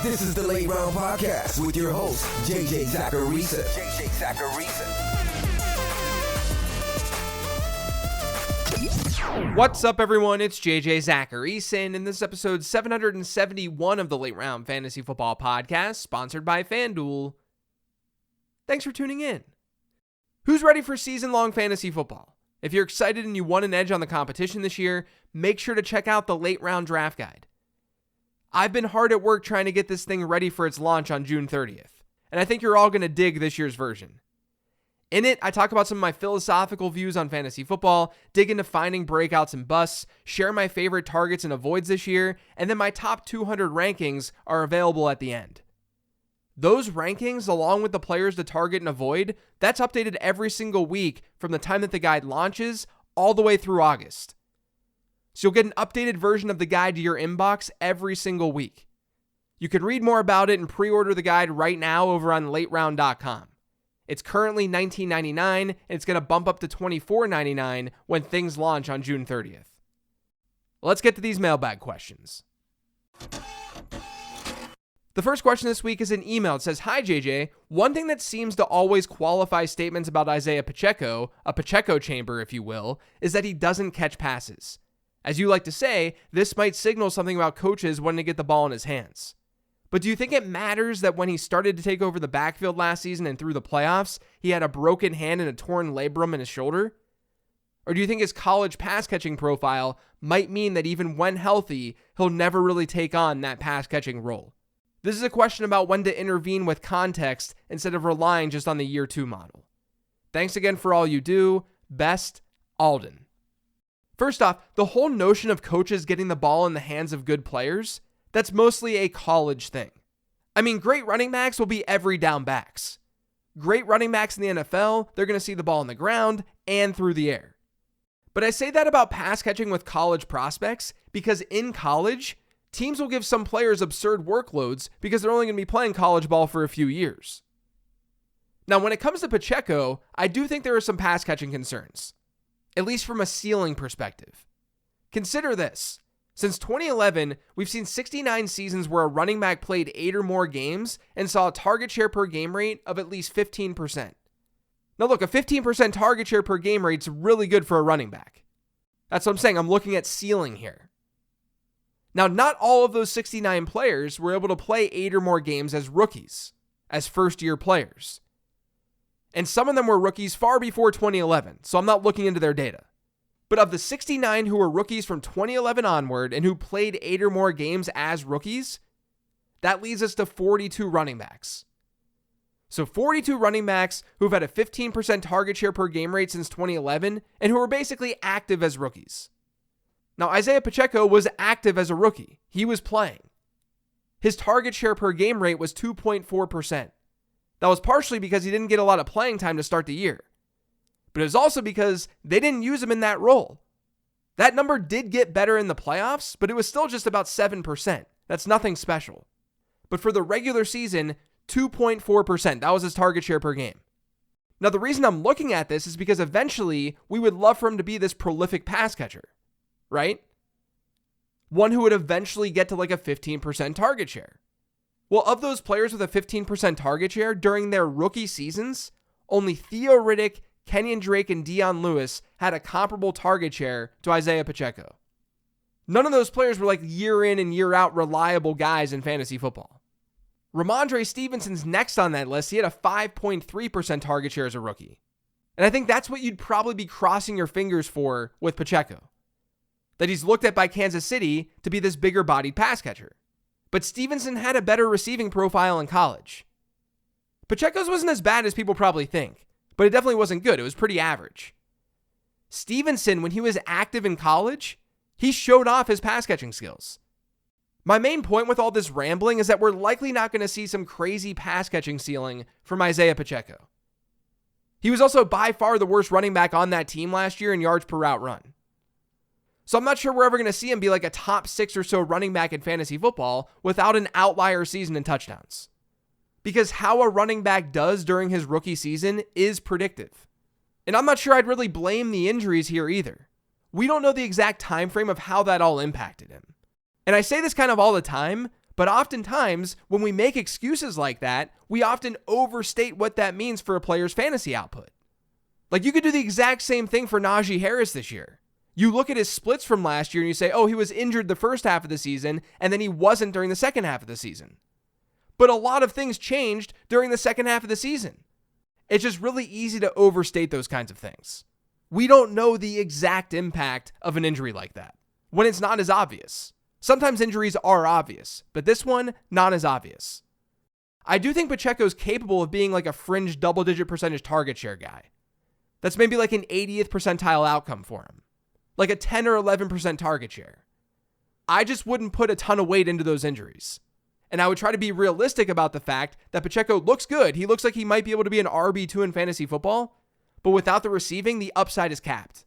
This is the Late Round Podcast with your host, JJ Zacharisa. What's up, everyone? It's JJ Zacharisa, and in this episode 771 of the Late Round Fantasy Football Podcast, sponsored by FanDuel. Thanks for tuning in. Who's ready for season-long fantasy football? If you're excited and you want an edge on the competition this year, make sure to check out the Late Round Draft Guide. I've been hard at work trying to get this thing ready for its launch on June 30th, and I think you're all going to dig this year's version. In it, I talk about some of my philosophical views on fantasy football, dig into finding breakouts and busts, share my favorite targets and avoids this year, and then my top 200 rankings are available at the end. Those rankings, along with the players to target and avoid, that's updated every single week from the time that the guide launches all the way through August. So you'll get an updated version of the guide to your inbox every single week. You can read more about it and pre-order the guide right now over on lateround.com. It's currently $19.99, and it's going to bump up to $24.99 when things launch on June 30th. Let's get to these mailbag questions. The first question this week is an email. It says, "Hi JJ, one thing that seems to always qualify statements about Isiah Pacheco, a Pacheco chamber if you will, is that he doesn't catch passes. As you like to say, this might signal something about coaches wanting to get the ball in his hands. But do you think it matters that when he started to take over the backfield last season and through the playoffs, he had a broken hand and a torn labrum in his shoulder? Or do you think his college pass catching profile might mean that even when healthy, he'll never really take on that pass catching role? This is a question about when to intervene with context instead of relying just on the year 2 model. Thanks again for all you do. Best, Alden." First off, the whole notion of coaches getting the ball in the hands of good players, that's mostly a college thing. I mean, great running backs will be every down backs. Great running backs in the NFL, they're going to see the ball on the ground and through the air. But I say that about pass catching with college prospects because in college, teams will give some players absurd workloads because they're only going to be playing college ball for a few years. Now, when it comes to Pacheco, I do think there are some pass catching concerns, at least from a ceiling perspective. Consider this. Since 2011, we've seen 69 seasons where a running back played 8 or more games and saw a target share per game rate of at least 15%. Now look, a 15% target share per game rate is really good for a running back. That's what I'm saying. I'm looking at ceiling here. Now, not all of those 69 players were able to play 8 or more games as rookies, as first-year players. And some of them were rookies far before 2011, so I'm not looking into their data. But of the 69 who were rookies from 2011 onward and who played 8 or more games as rookies, that leads us to 42 running backs. So 42 running backs who've had a 15% target share per game rate since 2011 and who were basically active as rookies. Now, Isiah Pacheco was active as a rookie. He was playing. His target share per game rate was 2.4%. That was partially because he didn't get a lot of playing time to start the year. But it was also because they didn't use him in that role. That number did get better in the playoffs, but it was still just about 7%. That's nothing special. But for the regular season, 2.4%. That was his target share per game. Now, the reason I'm looking at this is because eventually we would love for him to be this prolific pass catcher, right? One who would eventually get to like a 15% target share. Well, of those players with a 15% target share during their rookie seasons, only Theo Riddick, Kenyon Drake, and Dion Lewis had a comparable target share to Isiah Pacheco. None of those players were like year in and year out reliable guys in fantasy football. Ramondre Stevenson's next on that list. He had a 5.3% target share as a rookie. And I think that's what you'd probably be crossing your fingers for with Pacheco. That he's looked at by Kansas City to be this bigger bodied pass catcher. But Stevenson had a better receiving profile in college. Pacheco's wasn't as bad as people probably think, but it definitely wasn't good. It was pretty average. Stevenson, when he was active in college, he showed off his pass catching skills. My main point with all this rambling is that we're likely not going to see some crazy pass catching ceiling from Isiah Pacheco. He was also by far the worst running back on that team last year in yards per route run. So I'm not sure we're ever going to see him be like a top 6 or so running back in fantasy football without an outlier season in touchdowns. Because how a running back does during his rookie season is predictive. And I'm not sure I'd really blame the injuries here either. We don't know the exact time frame of how that all impacted him. And I say this kind of all the time, But oftentimes, when we make excuses like that, we often overstate what that means for a player's fantasy output. Like, you could do the exact same thing for Najee Harris this year. You look at his splits from last year and you say, oh, he was injured the first half of the season, and then he wasn't during the second half of the season. But a lot of things changed during the second half of the season. It's just really easy to overstate those kinds of things. We don't know the exact impact of an injury like that when it's not as obvious. Sometimes injuries are obvious, but this one, not as obvious. I do think Pacheco's capable of being like a fringe double-digit percentage target share guy. That's maybe like an 80th percentile outcome for him. Like a 10 or 11% target share. I just wouldn't put a ton of weight into those injuries. And I would try to be realistic about the fact that Pacheco looks good. He looks like he might be able to be an RB2 in fantasy football, but without the receiving, the upside is capped.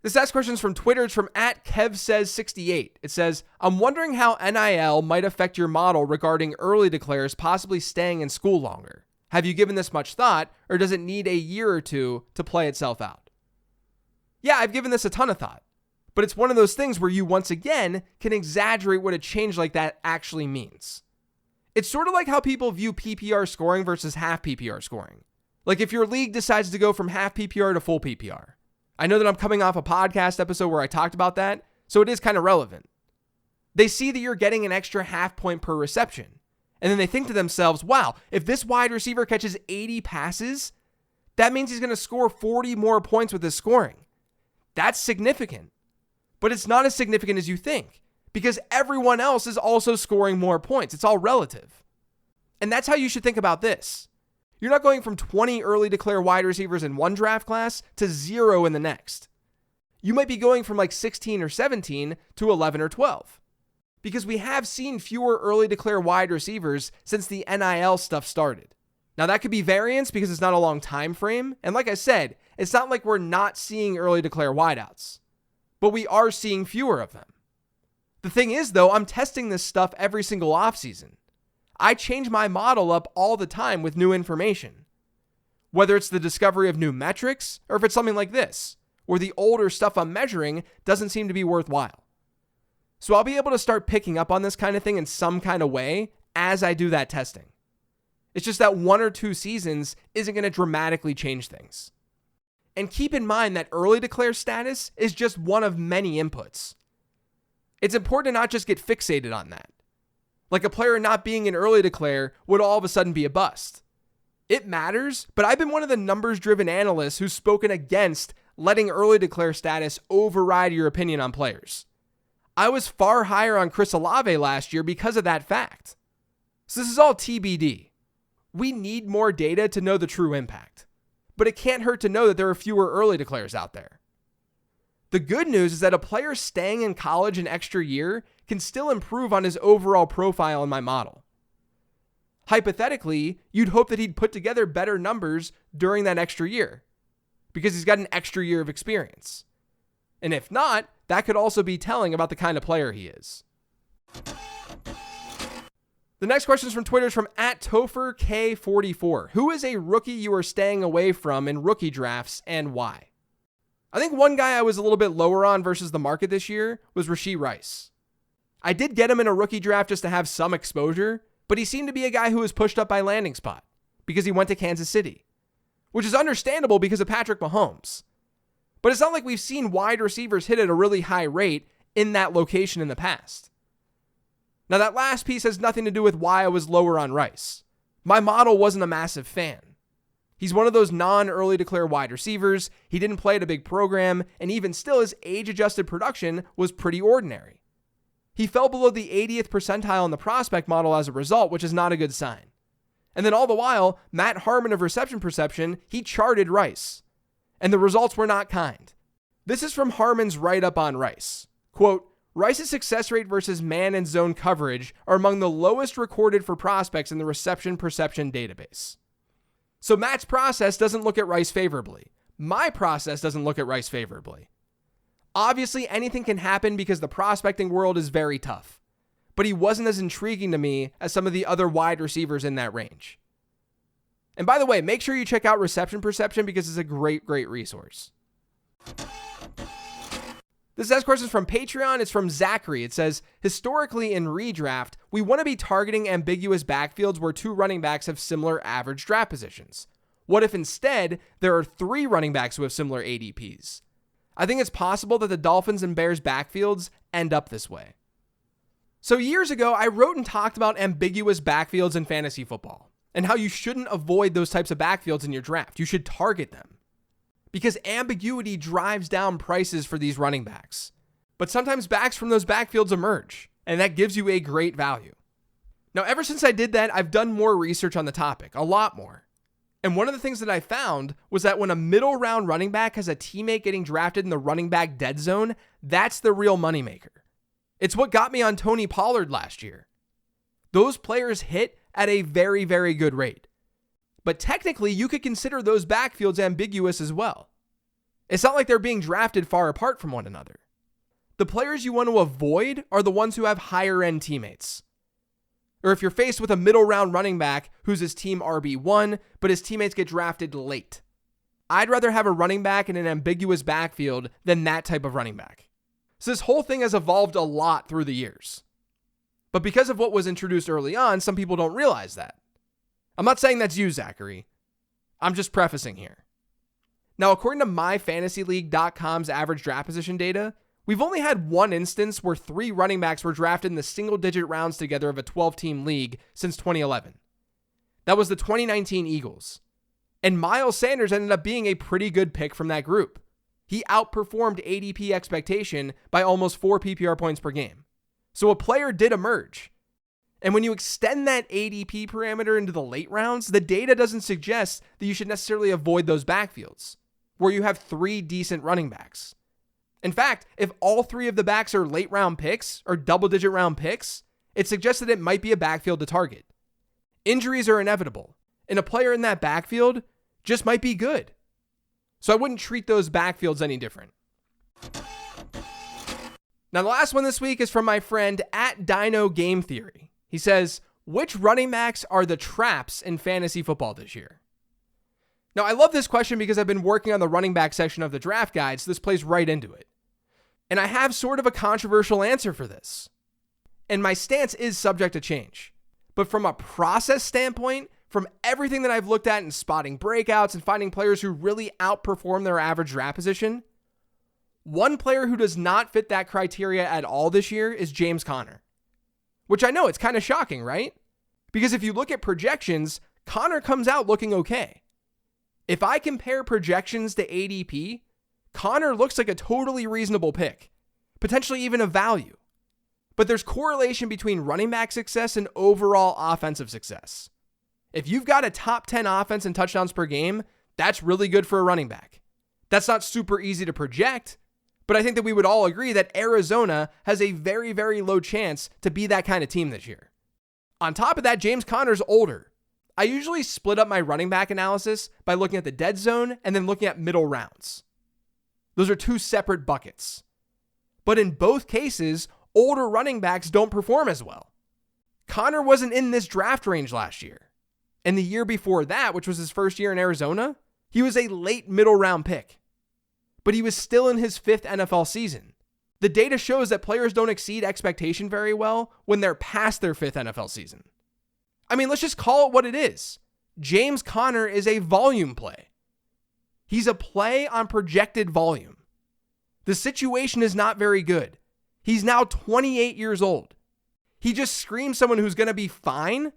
This next question is from Twitter. It's from @KevSays68. It says, I'm wondering how NIL might affect your model regarding early declares possibly staying in school longer. Have you given this much thought, or does it need a year or two to play itself out? Yeah, I've given this a ton of thought, but it's one of those things where you once again can exaggerate what a change like that actually means. It's sort of like how people view PPR scoring versus half PPR scoring. Like if your league decides to go from half PPR to full PPR. I know that I'm coming off a podcast episode where I talked about that, so it is kind of relevant. They see that you're getting an extra half point per reception, and then they think to themselves, wow, if this wide receiver catches 80 passes, that means he's going to score 40 more points with his scoring. That's significant, but it's not as significant as you think because everyone else is also scoring more points. It's all relative. And that's how you should think about this. You're not going from 20 early declare wide receivers in one draft class to 0 in the next. You might be going from like 16 or 17 to 11 or 12 because we have seen fewer early declare wide receivers since the NIL stuff started. Now that could be variance because it's not a long time frame. And like I said, it's not like we're not seeing early declare wideouts, but we are seeing fewer of them. The thing is though, I'm testing this stuff every single offseason. I change my model up all the time with new information. Whether it's the discovery of new metrics or if it's something like this, where the older stuff I'm measuring doesn't seem to be worthwhile. So I'll be able to start picking up on this kind of thing in some kind of way as I do that testing. It's just that 1 or 2 seasons isn't going to dramatically change things. And keep in mind that early declare status is just one of many inputs. It's important to not just get fixated on that. Like a player not being an early declare would all of a sudden be a bust. It matters, but I've been one of the numbers-driven analysts who's spoken against letting early declare status override your opinion on players. I was far higher on Chris Olave last year because of that fact. So this is all TBD. We need more data to know the true impact, but it can't hurt to know that there are fewer early declares out there. The good news is that a player staying in college an extra year can still improve on his overall profile in my model. Hypothetically, you'd hope that he'd put together better numbers during that extra year because he's got an extra year of experience. And if not, that could also be telling about the kind of player he is. The next question is from Twitter. It's from @TopherK44. Who is a rookie you are staying away from in rookie drafts and why? I think one guy I was a little bit lower on versus the market this year was Rashee Rice. I did get him in a rookie draft just to have some exposure, but he seemed to be a guy who was pushed up by landing spot because he went to Kansas City, which is understandable because of Patrick Mahomes. But it's not like we've seen wide receivers hit at a really high rate in that location in the past. Now, that last piece has nothing to do with why I was lower on Rice. My model wasn't a massive fan. He's one of those non-early declare wide receivers. He didn't play at a big program, and even still, his age-adjusted production was pretty ordinary. He fell below the 80th percentile in the prospect model as a result, which is not a good sign. And then all the while, Matt Harmon of Reception Perception, he charted Rice. And the results were not kind. This is from Harmon's write-up on Rice. Quote, Rice's success rate versus man and zone coverage are among the lowest recorded for prospects in the Reception Perception database. So Matt's process doesn't look at Rice favorably. My process doesn't look at Rice favorably. Obviously, anything can happen because the prospecting world is very tough. But he wasn't as intriguing to me as some of the other wide receivers in that range. And by the way, make sure you check out Reception Perception because it's a great, great resource. This next question is from Patreon. It's from Zachary. It says, historically in redraft, we want to be targeting ambiguous backfields where 2 running backs have similar average draft positions. What if instead there are 3 running backs who have similar ADPs? I think it's possible that the Dolphins and Bears backfields end up this way. So years ago, I wrote and talked about ambiguous backfields in fantasy football and how you shouldn't avoid those types of backfields in your draft. You should target them, because ambiguity drives down prices for these running backs. But sometimes backs from those backfields emerge, and that gives you a great value. Now, ever since I did that, I've done more research on the topic, a lot more. And one of the things that I found was that when a middle round running back has a teammate getting drafted in the running back dead zone, that's the real moneymaker. It's what got me on Tony Pollard last year. Those players hit at a very, very good rate. But technically, you could consider those backfields ambiguous as well. It's not like they're being drafted far apart from one another. The players you want to avoid are the ones who have higher end teammates. Or if you're faced with a middle round running back who's his team RB1, but his teammates get drafted late. I'd rather have a running back in an ambiguous backfield than that type of running back. So this whole thing has evolved a lot through the years. But because of what was introduced early on, some people don't realize that. I'm not saying that's you, Zachary. I'm just prefacing here. Now, according to myfantasyleague.com's average draft position data, we've only had one instance where 3 running backs were drafted in the single-digit rounds together of a 12-team league since 2011. That was the 2019 Eagles. And Miles Sanders ended up being a pretty good pick from that group. He outperformed ADP expectation by almost 4 PPR points per game. So a player did emerge. And when you extend that ADP parameter into the late rounds, the data doesn't suggest that you should necessarily avoid those backfields, where you have 3 decent running backs. In fact, if all 3 of the backs are late round picks or double-digit round picks, it suggests that it might be a backfield to target. Injuries are inevitable, and a player in that backfield just might be good. So I wouldn't treat those backfields any different. Now, the last one this week is from my friend at Dino Game Theory. He says, which running backs are the traps in fantasy football this year? Now, I love this question because I've been working on the running back section of the draft guide, so this plays right into it. And I have sort of a controversial answer for this. And my stance is subject to change. But from a process standpoint, from everything that I've looked at in spotting breakouts and finding players who really outperform their average draft position, one player who does not fit that criteria at all this year is James Conner. Which I know, it's kind of shocking, right? Because if you look at projections, Conner comes out looking okay. If I compare projections to ADP, Conner looks like a totally reasonable pick, potentially even a value. But there's correlation between running back success and overall offensive success. If you've got a top 10 offense and touchdowns per game, that's really good for a running back. That's not super easy to project, but I think that we would all agree that Arizona has a very, very low chance to be that kind of team this year. On top of that, James Conner's older. I usually split up my running back analysis by looking at the dead zone and then looking at middle rounds. Those are 2 separate buckets. But in both cases, older running backs don't perform as well. Conner wasn't in this draft range last year. And the year before that, which was his first year in Arizona, he was a late middle round pick. But he was still in his 5th NFL season. The data shows that players don't exceed expectation very well when they're past their 5th NFL season. I mean, let's just call it what it is. James Conner is a volume play. He's a play on projected volume. The situation is not very good. He's now 28 years old. He just screams someone who's going to be fine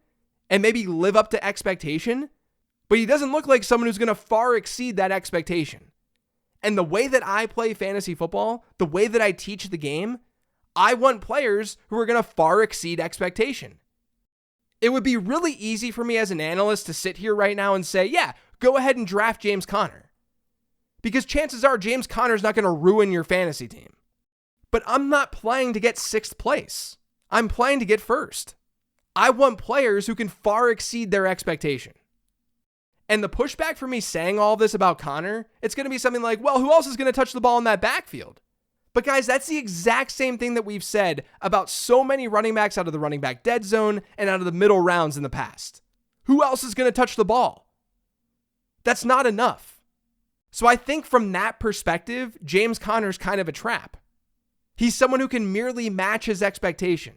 and maybe live up to expectation, but he doesn't look like someone who's going to far exceed that expectation. And the way that I play fantasy football, the way that I teach the game, I want players who are going to far exceed expectation. It would be really easy for me as an analyst to sit here right now and say, yeah, go ahead and draft James Conner. Because chances are James Conner's not going to ruin your fantasy team. But I'm not playing to get 6th place. I'm playing to get 1st. I want players who can far exceed their expectation. And the pushback for me saying all this about Conner, it's going to be something like, well, who else is going to touch the ball in that backfield? But guys, that's the exact same thing that we've said about so many running backs out of the running back dead zone and out of the middle rounds in the past. Who else is going to touch the ball? That's not enough. So I think from that perspective, James Conner's kind of a trap. He's someone who can merely match his expectation.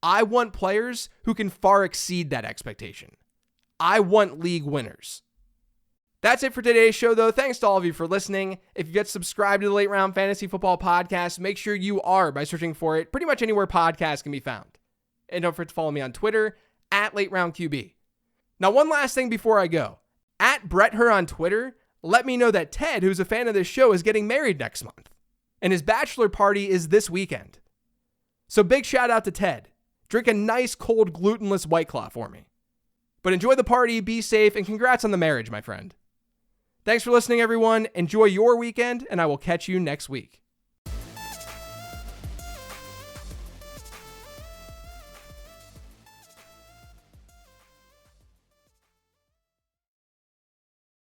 I want players who can far exceed that expectation. I want league winners. That's it for today's show, though. Thanks to all of you for listening. If you get subscribed to the Late Round Fantasy Football Podcast, make sure you are by searching for it pretty much anywhere podcasts can be found. And don't forget to follow me on Twitter at LateRoundQB. Now, one last thing before I go. At BrettHer on Twitter let me know that Ted, who's a fan of this show, is getting married next month. And his bachelor party is this weekend. So big shout out to Ted. Drink a nice cold glutenless White Claw for me. But enjoy the party, be safe, and congrats on the marriage, my friend. Thanks for listening, everyone. Enjoy your weekend, and I will catch you next week.